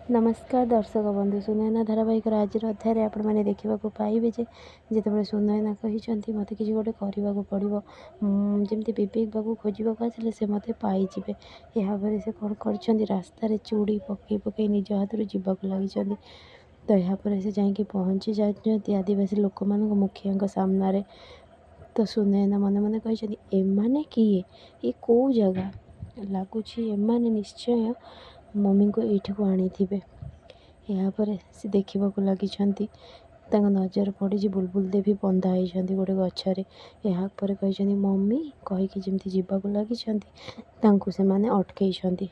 नमस्कार दर्शक बंधु सुनयना धारावाहिक आज अध्याय आपने देखा पाइबे जिते सुनयना कहते मत कि गोटे करने पड़ो जमी विवेक बाबू खोजा आसिले से मत पाइबे। यापर से कौन कर रास्तार चूड़ी पकई पकई निज हाथ जावाक लगी। तो यापर से जाकि पहुँची जाती आदिवासी लोक मान मुखिया सामने। तो सुनयना मन मन कहते एमाने किए ये कौ जगह लगुच एमाने निश्चय मम्मी को ये आनी थे। यापर से देखा लगी नजर पड़ी बुलबुल देवी बंधा होती गोटे गचरे। यापर कहते मम्मी कहीकि जमी जावाक लगी से अटकई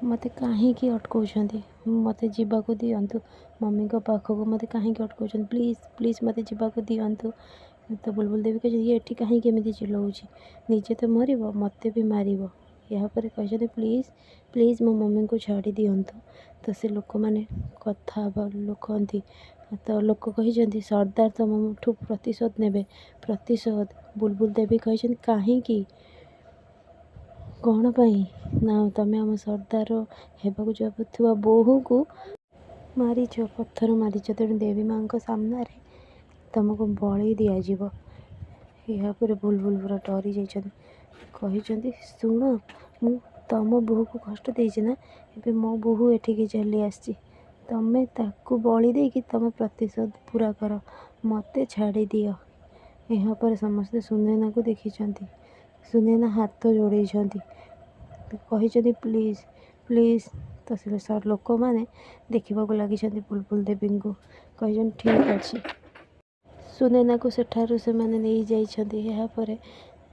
मत कहीं अटकाउं मत जावाक दिंतु मम्मी को पाखक मत कहीं अटकाउं प्लीज प्लीज मत जावाक दिंतु। तो बुलबुल देवी कहते ये कहीं केमी चिल्लाऊँ निजे तो मर मत भी मार। यापर कहते प्लीज प्लीज मो मम्मी को छाड़ी दिंतु। तो से लोक मैंने कथा लुकती तो लोक कहते सरदार तुमठू प्रतिशोध ने प्रतिशोध। बुलबुल देवी कहते कहीं कौन पाई ना तुम्हें आम सरदार हेबाकू जाऊथुवा बोहू को मारिच पत्थर मारिच तेणु देवी माँ सामने तुमको बलि दिज्व। यापर बुलबुल पूरा डरी जाइछन्ति कहते शुण मु तुम बोहू को कष्ट देना एवं मो बोहू एठिकी चली आसी तमें ताकू बलि देकी तुम प्रतिशोध पूरा कर मत छाड़ी दियो। यापर समस्ते सुनयना को देखी सुनयना हाथ जोड़े कहते प्लीज प्लीज। तो सर लोक मैंने देखा लगी बुलबुल देवी को कहते ठीक अच्छे। सुनयना को सेठारू से मैंने नहीं जाइछन्ति। यापर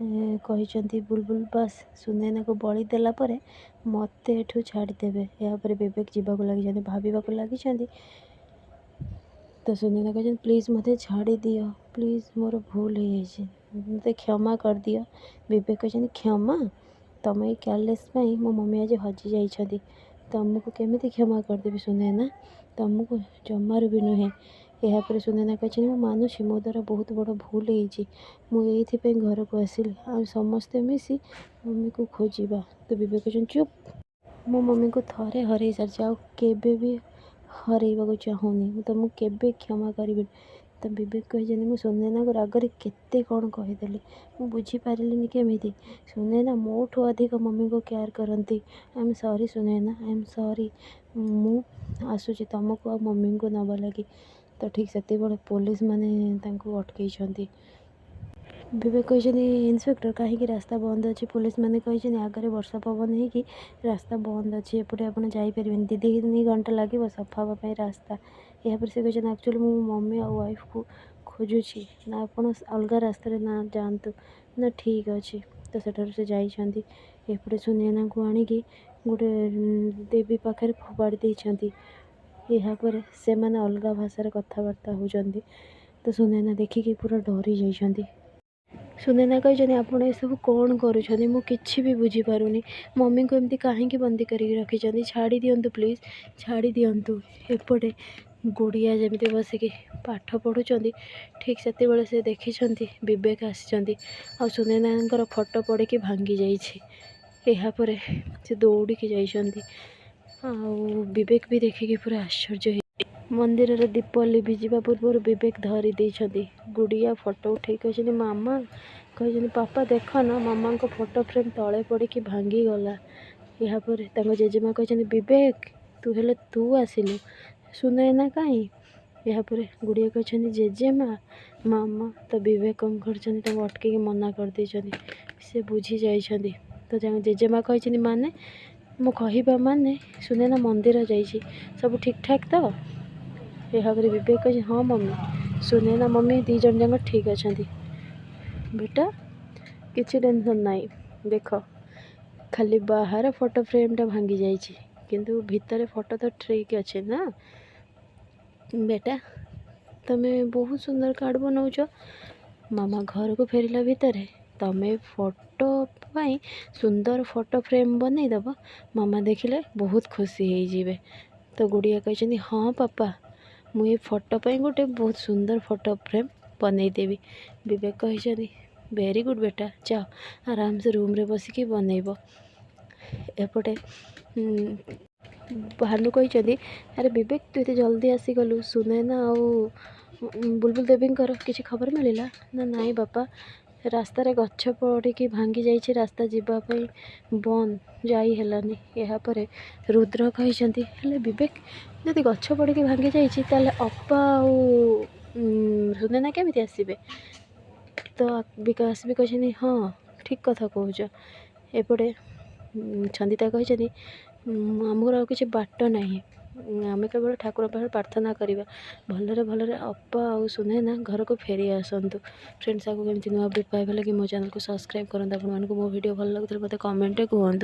कहते बुलबुल बस सुनयना को बलि देला परे मत एठू छाड़देवे। यापर विवेक जावाक लगी भाविबाक लगी। तो सुनयना कहते प्लीज मत छाड़ी दियो प्लीज मोर भूल हो मत क्षमा कर दियो। विवेक कहते क्षमा तुम ये केयरलेस मो मम्मी आज हजि जाइछन्ति तुमको केमिति क्षमा करदेवी सुनयना तुमको जमार भी नुहे। यापर सुनयना कहते मु मानुछि मो द्वारा बहुत बड़ भूल होती घर को आसिली आ समस्ते मिसी मम्मी को खोजा। तो विवेक कहते चुप मो मम्मी को थरे हर सारी आ केबे भी हरइबा चाहूनी तुमको केबे क्षमा करी। तो विवेक कहते मुझे सुनयना को रागरे केते कौन कहीदेली मु बुझीपारे केमिति सुनयना मोठू अधिक मम्मी को केयर करती। I am sorry Sunayana I am sorry मु आसूची तुमको आ मम्मी को नवा लगी। तो ठीक से पुलिस माने अटकई। विवेक कहते इन्स्पेक्टर कहीं रास्ता बंद अच्छी पुलिस मैंने कहते आगे वर्षा पवन हो रास्ता बंद अच्छी एपटे आप जापर दी 3 घंटा लगे सफा हाँपाई रास्ता। यापर से कहते एक्चुअली मो मम्मी आ वाइफ को खोजुची ना आप अलग रास्त ना जातु ना ठीक अच्छे। तो सेठार से जाइछन्ति एपटे सुनयना को आणिकी गोटे देवी पाखे फोपाड़ी देइछन्ति। यापर से मैंने अलग भाषा कथबार्ता होती। तो सुनयना देखिकी पूरा डरी जाइछन्ति। सुनयना कहते आप सब कौन करुँच मुझे भी बुझीपारुनी मम्मी को एमती कहीं बंदी कर रखी छाड़ी दिंतु प्लीज छाड़ी दिंतु। एपटे गुड़िया जमी बसिकी पाठ पढ़ुंट ठीक से देखी विवेक आसी सुनयना फोटो पड़ी भांगी जापर से दौड़ी जाइछन्ति। विवेक भी देखिकी पूरा आश्चर्य मंदिर दीप लिभिजा पूर्व विवेक धरी देइछन्ति गुड़िया फोटो उठे कहते मामा कहते पापा देख ना मामा को फोटो फ्रेम तले पड़ी भांगी गला। यापर जेजेमा कहते विवेक तू हेले तू आसिलु सुनयना कहीं। यापर गुड़िया कहते जेजेमा मामा। तो विवेक कौन कर अटक मना कर से बुझी जाइछन्ति। तो जेजेमा कहते माने मो कहवा माने सुनयना मंदिर जाइछि सब ठीक ठाक। तो यापर विवेक कहते हाँ मम्मी सुनयना मम्मी 2 जन जाक ठीक अच्छा बेटा किसी टेंशन नाई देख खाली बाहर फोटो फ्रेमटा भांगी जाइए किंतु भितर फोटो तो ठीक अच्छे ना बेटा तुम्हें बहुत सुंदर कार्ड बनाऊच। मामा घर को फेरला भितर तुम्हें फोटो पाई सुंदर फोटो फ्रेम बनईदब मामा देखिले बहुत खुशी हो। तो गुड़िया कहते हाँ पापा मुझे फोटो पाई गोटे बहुत सुंदर फोटो फ्रेम बनईदेवी। विवेक कहते वेरी गुड बेटा जाओ आराम से रूम रे बसिकी बनईब। एपटे ଭାନୁ କହିଛନ୍ତି ଆରେ ବିବେକ ତୁ ଏତେ ଜଲ୍ଦି ଆସିଗଲୁ, ସୁନୟନା ଆଉ ବୁଲବୁଲ ଦେବୀଙ୍କର କିଛି ଖବର ମିଳିଲା ନା? ନାଇଁ ବାପା, ରାସ୍ତାରେ ଗଛ ପଡ଼ିକି ଭାଙ୍ଗି ଯାଇଛି, ରାସ୍ତା ଯିବା ପାଇଁ ବନ୍ଦ, ଯାଇ ହେଲାନି। ଏହାପରେ ରୁଦ୍ର କହିଛନ୍ତି ହେଲେ ବିବେକ ଯଦି ଗଛ ପଡ଼ିକି ଭାଙ୍ଗି ଯାଇଛି ତାହେଲେ ଅପା ଆଉ ସୁନୟନା କେମିତି ଆସିବେ? ତ ବିକାଶ ବି କହିଛନ୍ତି ହଁ ଠିକ୍ କଥା କହୁଛ। ଏପଟେ ଛନ୍ଦିତା କହିଛନ୍ତି ଆମର ଆଉ କିଛି ବାଟ ନାହିଁ, ଆମେ କେବଳ ଠାକୁର ପାଖରେ ପ୍ରାର୍ଥନା କରିବା ଭଲରେ ଭଲରେ ଅପା ଆଉ ସୁନୟନା ଘରକୁ ଫେରି ଆସନ୍ତୁ। ଫ୍ରେଣ୍ଡସ୍, ଆଗକୁ କେମିତି ନୂଆ ଅପଡ଼େଟ୍ ପାଇବା ଲାଗି ମୋ ଚ୍ୟାନେଲକୁ ସବସ୍କ୍ରାଇବ୍ କରନ୍ତୁ। ଆପଣମାନଙ୍କୁ ମୋ ଭିଡ଼ିଓ ଭଲ ଲାଗୁଥିଲେ ମୋତେ କମେଣ୍ଟରେ କୁହନ୍ତୁ।